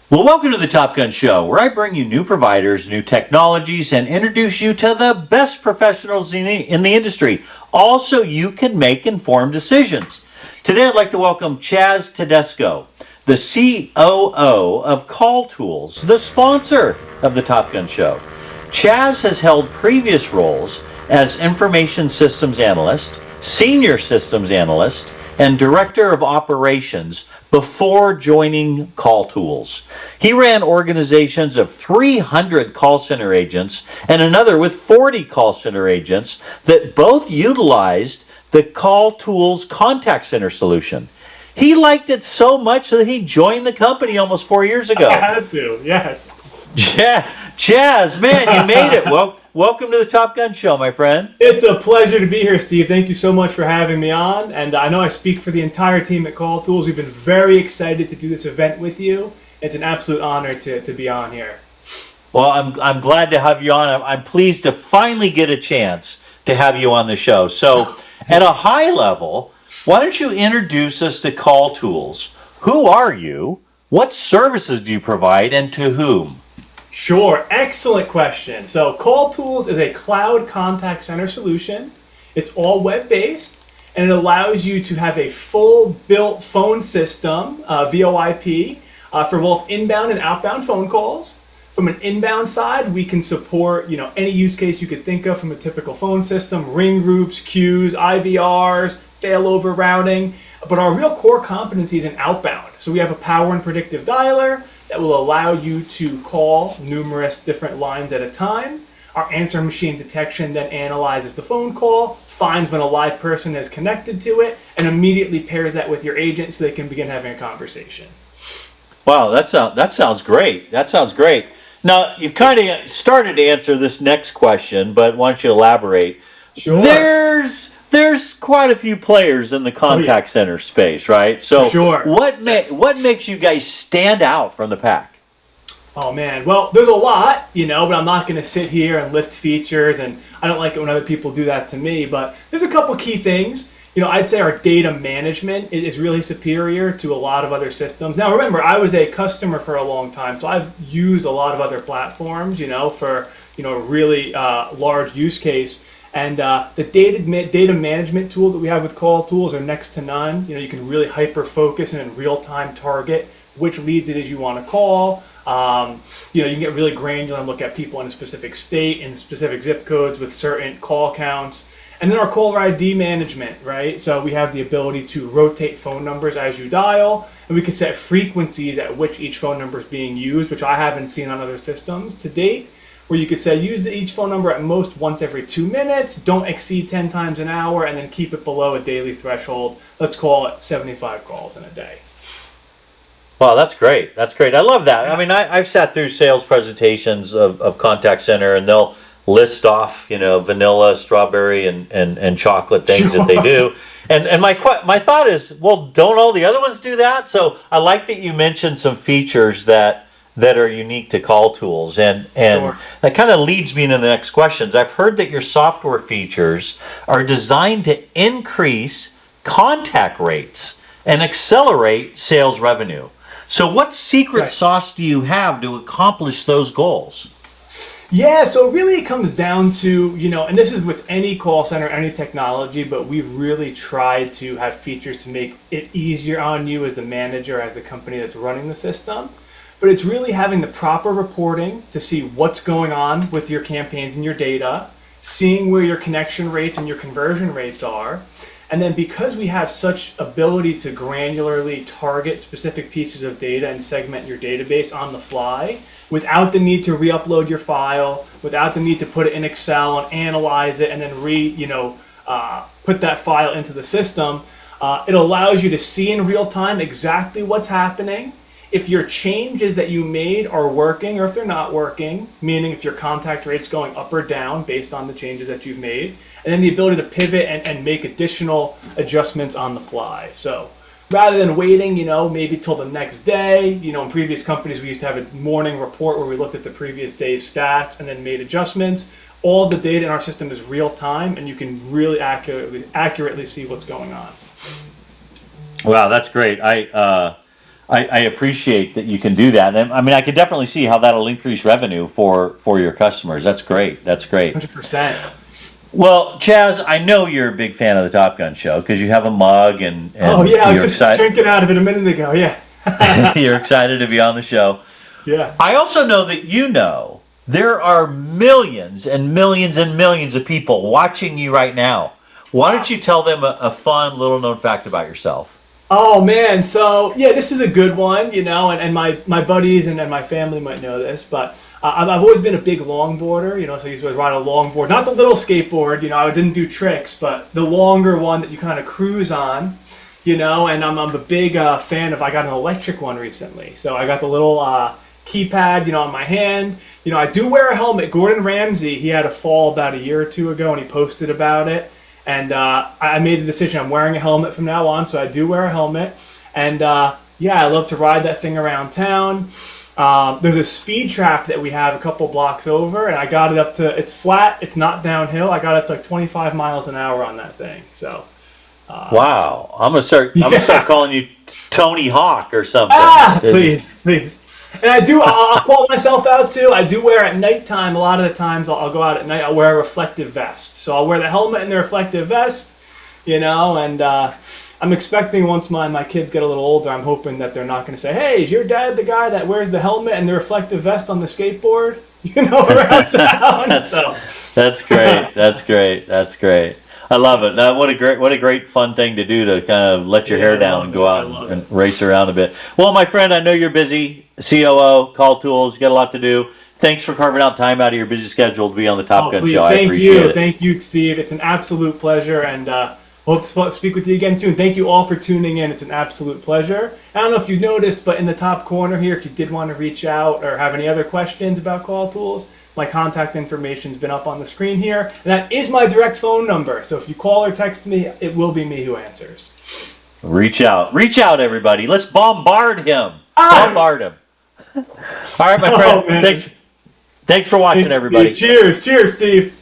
Well, welcome to the Top Gun Show, where I bring you new providers, new technologies, and introduce you to the best professionals in the industry, all so you can make informed decisions. Today, I'd like to welcome Chaz Tedesco, the COO of CallTools, the sponsor of the Top Gun Show. Chaz has held previous roles as Information Systems Analyst, Senior Systems Analyst, and Director of Operations before joining CallTools. He ran organizations of 300 call center agents and another with 40 call center agents that both utilized the CallTools contact center solution. He liked it so much that he joined the company almost 4 years ago. I had to, yes. Chaz, man, you made it. Well, welcome to the Top Gun Show, my friend. It's a pleasure to be here, Steve. Thank you so much for having me on. And I know I speak for the entire team at CallTools. We've been very excited to do this event with you. It's an absolute honor to be on here. Well, I'm glad to have you on. I'm pleased to finally get a chance to have you on the show. So, at a high level, why don't you introduce us to CallTools? Who are you? What services do you provide, and to whom? Sure, excellent question. So CallTools is a cloud contact center solution. It's all web-based, and it allows you to have a full built phone system, VoIP, for both inbound and outbound phone calls. From an inbound side, we can support any use case you could think of from a typical phone system, ring groups, queues, IVRs, failover routing. But our real core competency is in outbound. So we have a power and predictive dialer that will allow you to call numerous different lines at a time. Our answer machine detection then analyzes the phone call, finds when a live person is connected to it, and immediately pairs that with your agent so they can begin having a conversation. Wow, that sounds great. That sounds great. Now, you've kind of started to answer this next question, but why don't you elaborate? Sure. There's quite a few players in the contact center space, right? So sure. What makes you guys stand out from the pack? Oh man, well, there's a lot, but I'm not going to sit here and list features, and I don't like it when other people do that to me, but there's a couple key things. I'd say our data management is really superior to a lot of other systems. Now, remember, I was a customer for a long time, so I've used a lot of other platforms, for, a really large use case. And the data management tools that we have with CallTools are next to none. You can really hyper-focus and in real-time target which leads it is you want to call. You can get really granular and look at people in a specific state and specific zip codes with certain call counts. And then our caller ID management, right? So we have the ability to rotate phone numbers as you dial, and we can set frequencies at which each phone number is being used, which I haven't seen on other systems to date, where you could say use each phone number at most once every 2 minutes, don't exceed 10 times an hour, and then keep it below a daily threshold. Let's call it 75 calls in a day. Wow, that's great. That's great. I love that. I mean, I've sat through sales presentations of contact center, and they'll list off, vanilla, strawberry, and chocolate things that they do. And my thought is, well, don't all the other ones do that? So I like that you mentioned some features that are unique to CallTools, and Sure. That kind of leads me into the next questions. I've heard that your software features are designed to increase contact rates and accelerate sales revenue. So what secret sauce do you have to accomplish those goals? Yeah, so really it comes down to, and this is with any call center, any technology, but we've really tried to have features to make it easier on you as the manager, as the company that's running the system. But it's really having the proper reporting to see what's going on with your campaigns and your data, seeing where your connection rates and your conversion rates are. And then because we have such ability to granularly target specific pieces of data and segment your database on the fly, without the need to re-upload your file, without the need to put it in Excel and analyze it and then put that file into the system, it allows you to see in real time exactly what's happening. If your changes that you made are working or if they're not working, meaning if your contact rate's going up or down based on the changes that you've made, and then the ability to pivot and make additional adjustments on the fly. So rather than waiting, maybe till the next day, in previous companies we used to have a morning report where we looked at the previous day's stats and then made adjustments. All the data in our system is real time, and you can really accurately see what's going on. Wow, that's great. I appreciate that you can do that. And I mean, I can definitely see how that'll increase revenue for your customers. That's great. That's great. 100%. Well, Chaz, I know you're a big fan of the Top Gun show because you have a mug and Oh yeah, I you're was just drinking out of it a minute ago. Yeah. you're excited to be on the show. Yeah. I also know that there are millions and millions and millions of people watching you right now. Why don't you tell them a fun little known fact about yourself? Oh man, so yeah, this is a good one, and my buddies and my family might know this, but I've always been a big longboarder, so I used to ride a longboard, not the little skateboard, I didn't do tricks, but the longer one that you kind of cruise on, and I'm a big fan of, I got an electric one recently, so I got the little keypad, on my hand, I do wear a helmet. Gordon Ramsay, he had a fall about a year or two ago, and he posted about it. And I made the decision I'm wearing a helmet from now on, so I do wear a helmet. And yeah, I love to ride that thing around town. There's a speed trap that we have a couple blocks over, and I got it up to, it's flat, it's not downhill. I got up to like 25 miles an hour on that thing. So wow, I'm gonna start calling you Tony Hawk or something. Please. And I'll call myself out too. I do wear at nighttime, a lot of the times I'll go out at night, I'll wear a reflective vest. So I'll wear the helmet and the reflective vest, and I'm expecting once my kids get a little older, I'm hoping that they're not going to say, hey, is your dad the guy that wears the helmet and the reflective vest on the skateboard, around town? That's great. That's great. I love it. What a great fun thing to do to kind of let your hair down and go out and race around a bit. Well, my friend, I know you're busy. COO, CallTools, you got a lot to do. Thanks for carving out time out of your busy schedule to be on the Top Gun show. I appreciate it. Thank you, Steve. It's an absolute pleasure, and hope to speak with you again soon. Thank you all for tuning in. It's an absolute pleasure. I don't know if you noticed, but in the top corner here, if you did want to reach out or have any other questions about CallTools, my contact information's been up on the screen here. And that is my direct phone number. So if you call or text me, it will be me who answers. Reach out, everybody. Let's bombard him. Bombard him. All right, my friend. Thanks for watching, everybody. Cheers, Steve.